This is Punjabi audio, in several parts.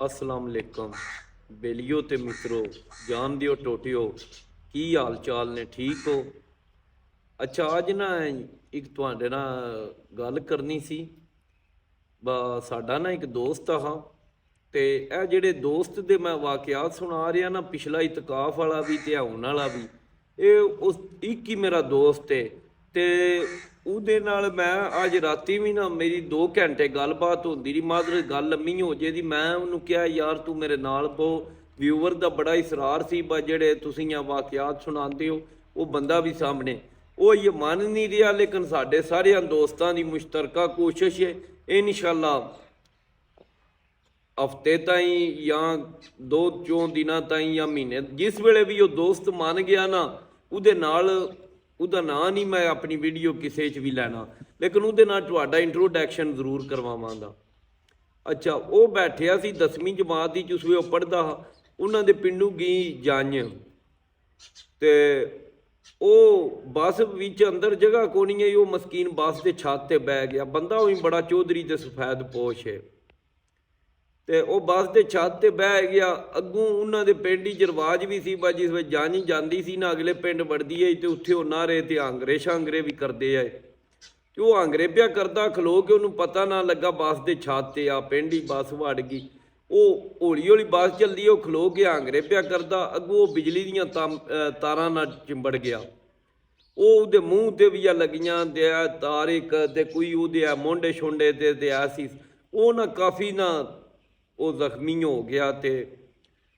अस्सलाम वालेकुम बेलियो ते मित्रों जान दियो टोटियो की हाल चाल ने ठीक हो। अच्छा अज ना एक तुहाडे नाल गल करनी सी। साडा ना एक दोस्त हा ते ਇਹ ਜਿਹੜੇ ਦੋਸਤ ਦੇ ਮੈਂ ਵਾਕਿਆਤ ਸੁਣਾ ਰਿਹਾ ਨਾ, ਪਿਛਲਾ ਇਤਕਾਫ ਵਾਲਾ ਵੀ ਤੇ ਹੁਣ ਵਾਲਾ ਵੀ, ਇਹ ਉਸ ਇੱਕ ਹੀ ਮੇਰਾ ਦੋਸਤ ਹੈ। ਤੇ ਉਹਦੇ ਨਾਲ ਮੈਂ ਅੱਜ ਰਾਤੀ ਵੀ ਨਾ ਮੇਰੀ 2 ਘੰਟੇ ਗੱਲਬਾਤ ਹੁੰਦੀ ਰਹੀ। ਮਾਦਰ ਗੱਲ ਲੰਮੀ ਹੋ ਜੇ ਦੀ, ਮੈਂ ਉਹਨੂੰ ਕਿਹਾ ਯਾਰ ਤੂੰ ਮੇਰੇ ਨਾਲ ਬੋ। ਵਿਊਵਰ ਦਾ ਬੜਾ ਇਸਰਾਰ ਸੀ ਜਿਹੜੇ ਤੁਸੀਂ ਆ ਵਾਕਿਆਤ ਸੁਣਾਉਂਦੇ ਹੋ, ਉਹ ਬੰਦਾ ਵੀ ਸਾਹਮਣੇ, ਉਹ ਇਹ ਮੰਨ ਨਹੀਂ ਰਿਹਾ। ਲੇਕਿਨ ਸਾਡੇ ਸਾਰਿਆਂ ਦੋਸਤਾਂ ਦੀ ਮੁਸ਼ਤਰਕਾ ਕੋਸ਼ਿਸ਼ ਹੈ ਇਨਸ਼ਾਅੱਲਾ हफ्ते ताई या 2-4 दिनों ताई या महीने, जिस वेले भी वो दोस्त मान गया ना, उहदे नाल उहदा नां नहीं मैं अपनी वीडियो किसी च भी लैना, लेकिन उहदे नाल तुहाडा इंट्रोडक्शन जरूर करवावांगा। अच्छा वो बैठिया सी 10वीं जमात की, उस वे पढ़दा हा, उन्हां दे पिंडू गी जंज ते वो बस विच अंदर जगह कोनी है, वो मस्कीन बस के छत ते बह गया। बंदा भी बड़ा चौधरी ते सफेद पोश है ਤੇ ਉਹ ਬੱਸ ਦੇ ਛੱਤ ਤੇ ਬਹਿ ਗਿਆ। ਅੱਗੋਂ ਉਹਨਾਂ ਦੇ ਪਿੰਡ ਹੀ ਰਿਵਾਜ ਵੀ ਸੀ, ਜਿਸ ਵਿੱਚ ਜਾਣੀ ਜਾਂਦੀ ਸੀ ਨਾ ਅਗਲੇ ਪਿੰਡ ਵੜਦੀ ਹੈ ਤੇ ਉੱਥੇ ਉਹ ਨਾਰੇ ਤੇ ਆਂਗਰੇ ਸ਼ਾਂਗਰੇ ਵੀ ਕਰਦੇ ਆ। ਤੇ ਉਹ ਆਂਗਰੇ ਪਿਆ ਕਰਦਾ ਖਲੋ ਕੇ, ਉਹਨੂੰ ਪਤਾ ਨਾ ਲੱਗਾ ਬੱਸ ਦੇ ਛੱਤ ਤੇ ਆ ਪਿੰਡ ਹੀ ਬੱਸ ਵੜ ਗਈ। ਉਹ ਹੌਲੀ ਹੌਲੀ ਬੱਸ ਚੱਲਦੀ, ਉਹ ਖਲੋ ਕੇ ਆਂਗਰੇ ਪਿਆ ਕਰਦਾ, ਅੱਗੋਂ ਉਹ ਬਿਜਲੀ ਦੀਆਂ ਤਾਰਾਂ ਨਾਲ ਚਿੰਬੜ ਗਿਆ। ਉਹ ਉਹਦੇ ਮੂੰਹ ਤੇ ਵੀ ਆ ਲੱਗੀਆਂ ਤੇ ਤਾਰ ਇੱਕ ਤੇ ਕੋਈ ਉਹਦੇ ਆ ਮੋਢੇ ਛੋਂਡੇ ਤੇ ਆ ਸੀ। ਉਹ ਨਾ ਕਾਫੀ ਨਾ ਉਹ ਜ਼ਖਮੀ ਹੋ ਗਿਆ। ਤੇ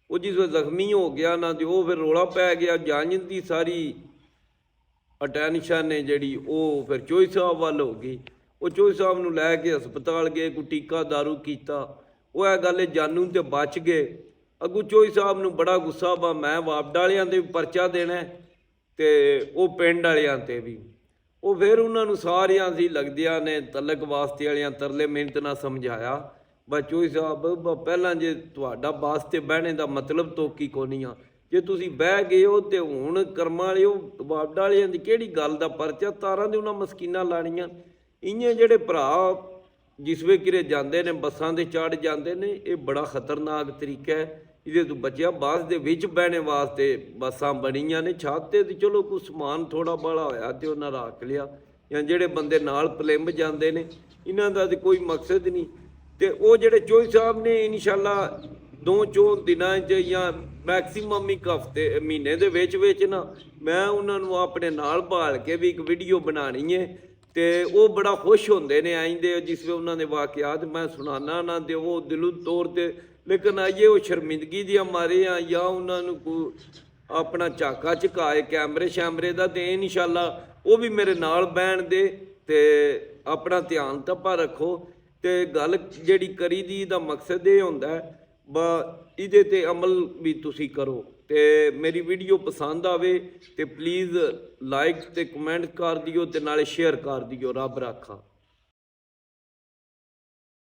ਉਹ ਜਿਸ ਵੇਲੇ ਜ਼ਖਮੀ ਹੋ ਗਿਆ ਨਾ ਤੇ ਉਹ ਫਿਰ ਰੌਲਾ ਪੈ ਗਿਆ। ਜੰਜ ਦੀ ਸਾਰੀ ਅਟੈਂਸ਼ਨ ਨੇ ਜਿਹੜੀ ਉਹ ਫਿਰ ਚੋਈ ਸਾਹਿਬ ਵੱਲ ਹੋ ਗਈ। ਉਹ ਚੋਈ ਸਾਹਿਬ ਨੂੰ ਲੈ ਕੇ ਹਸਪਤਾਲ ਗਏ, ਕੋਈ ਟੀਕਾ ਦਾਰੂ ਕੀਤਾ। ਉਹ ਇਹ ਗੱਲ ਜਾਨੂ ਤੇ ਬਚ ਗਏ। ਅੱਗੋਂ ਚੋਈ ਸਾਹਿਬ ਨੂੰ ਬੜਾ ਗੁੱਸਾ ਵਾ, ਮੈਂ ਵਾਪਡ ਵਾਲਿਆਂ ਤੇ ਵੀ ਪਰਚਾ ਦੇਣਾ ਤੇ ਉਹ ਪਿੰਡ ਵਾਲਿਆਂ ਤੇ ਵੀ। ਉਹ ਫਿਰ ਉਹਨਾਂ ਨੂੰ ਸਾਰਿਆਂ ਸੀ ਲੱਗਦਿਆਂ ਨੇ ਤਲਕ ਵਾਸਤੇ ਵਾਲਿਆਂ ਤਰਲੇ ਮਿਹਨਤ ਨਾਲ ਸਮਝਾਇਆ। ਬਸ ਚੋਈ ਸਾਹਿਬ ਪਹਿਲਾਂ ਜੇ ਤੁਹਾਡਾ ਬੱਸ 'ਤੇ ਬਹਿਣੇ ਦਾ ਮਤਲਬ ਤੋਕੀ ਕੋਨੀ ਆ, ਜੇ ਤੁਸੀਂ ਬਹਿ ਗਏ ਹੋ ਤੇ ਹੁਣ ਕਰਮਾਂ ਵਾਲਿਓ ਵਾਪਡ ਵਾਲਿਆਂ ਦੀ ਕਿਹੜੀ ਗੱਲ ਦਾ ਪਰਚਾ, ਤਾਰਾਂ ਦੇ ਉਹਨਾਂ ਮਸਕੀਨਾਂ ਲਾਣੀਆਂ। ਇੰਨੇ ਜਿਹੜੇ ਭਰਾ ਜਿਸ ਵੇ ਕਿਰੇ ਜਾਂਦੇ ਨੇ ਬੱਸਾਂ ਦੇ ਚੜ੍ਹ ਜਾਂਦੇ ਨੇ, ਇਹ ਬੜਾ ਖਤਰਨਾਕ ਤਰੀਕਾ ਹੈ। ਇਹਦੇ ਤੋਂ ਬਚਿਆ ਬੱਸ ਦੇ ਵਿੱਚ ਬਹਿਣੇ ਵਾਸਤੇ ਬੱਸਾਂ ਬਣੀਆਂ ਨੇ ਛੱਤ 'ਤੇ, ਤੇ ਚਲੋ ਕੋਈ ਸਮਾਨ ਥੋੜ੍ਹਾ ਬਾਹਲਾ ਹੋਇਆ ਤੇ ਉਹਨਾਂ ਰੱਖ ਲਿਆ। ਜਾਂ ਜਿਹੜੇ ਬੰਦੇ ਨਾਲ ਪਲਿੰਬ ਜਾਂਦੇ ਨੇ ਇਹਨਾਂ ਦਾ ਤਾਂ ਕੋਈ ਮਕਸਦ ਨਹੀਂ। ਤੇ ਉਹ ਜਿਹੜੇ ਚੋਈ ਸਾਹਿਬ ਨੇ ਇਨਸ਼ਾਅੱਲਾ 2-4 ਦਿਨਾਂ 'ਚ ਜਾਂ ਮੈਕਸੀਮਮ ਇੱਕ ਹਫ਼ਤੇ ਮਹੀਨੇ ਦੇ ਵਿੱਚ ਨਾ ਮੈਂ ਉਹਨਾਂ ਨੂੰ ਆਪਣੇ ਨਾਲ ਭਾਲ ਕੇ ਵੀ ਇੱਕ ਵੀਡੀਓ ਬਣਾਉਣੀ ਹੈ। ਤੇ ਉਹ ਬੜਾ ਖੁਸ਼ ਹੁੰਦੇ ਨੇ ਆਇੰਦੇ ਜਿਸ ਵੇ ਉਹਨਾਂ ਦੇ ਵਾਕਿਆਤ ਮੈਂ ਸੁਣਾਉਣਾ ਨਾ, ਤੇ ਉਹ ਦਿਲੋਂ ਤੌਰ 'ਤੇ। ਲੇਕਿਨ ਆਈਏ ਉਹ ਸ਼ਰਮਿੰਦਗੀ ਦੀਆਂ ਮਾਰੇ ਆ ਜਾਂ ਉਹਨਾਂ ਨੂੰ ਕੋਈ ਆਪਣਾ ਝਾਕਾ ਝਕਾਏ ਕੈਮਰੇ ਸ਼ੈਮਰੇ ਦਾ, ਤੇ ਇਨਸ਼ਾਅੱਲਾ ਉਹ ਵੀ ਮੇਰੇ ਨਾਲ ਬਹਿਣ ਦੇ ਤੇ ਆਪਣਾ ਧਿਆਨ ਤੱਪਾ ਰੱਖੋ। ਤੇ ਗੱਲ ਜਿਹੜੀ ਕਰੀ ਦੀ ਦਾ ਮਕਸਦ ਇਹ ਹੁੰਦਾ ਇਹਦੇ ਤੇ ਅਮਲ ਵੀ ਤੁਸੀਂ ਕਰੋ। ਤੇ ਮੇਰੀ ਵੀਡੀਓ ਪਸੰਦ ਆਵੇ ਤੇ ਪਲੀਜ਼ ਲਾਈਕ ਤੇ ਕਮੈਂਟ ਕਰ ਦਿਓ ਤੇ ਨਾਲੇ ਸ਼ੇਅਰ ਕਰ ਦਿਓ। ਰੱਬ ਰਾਖਾ।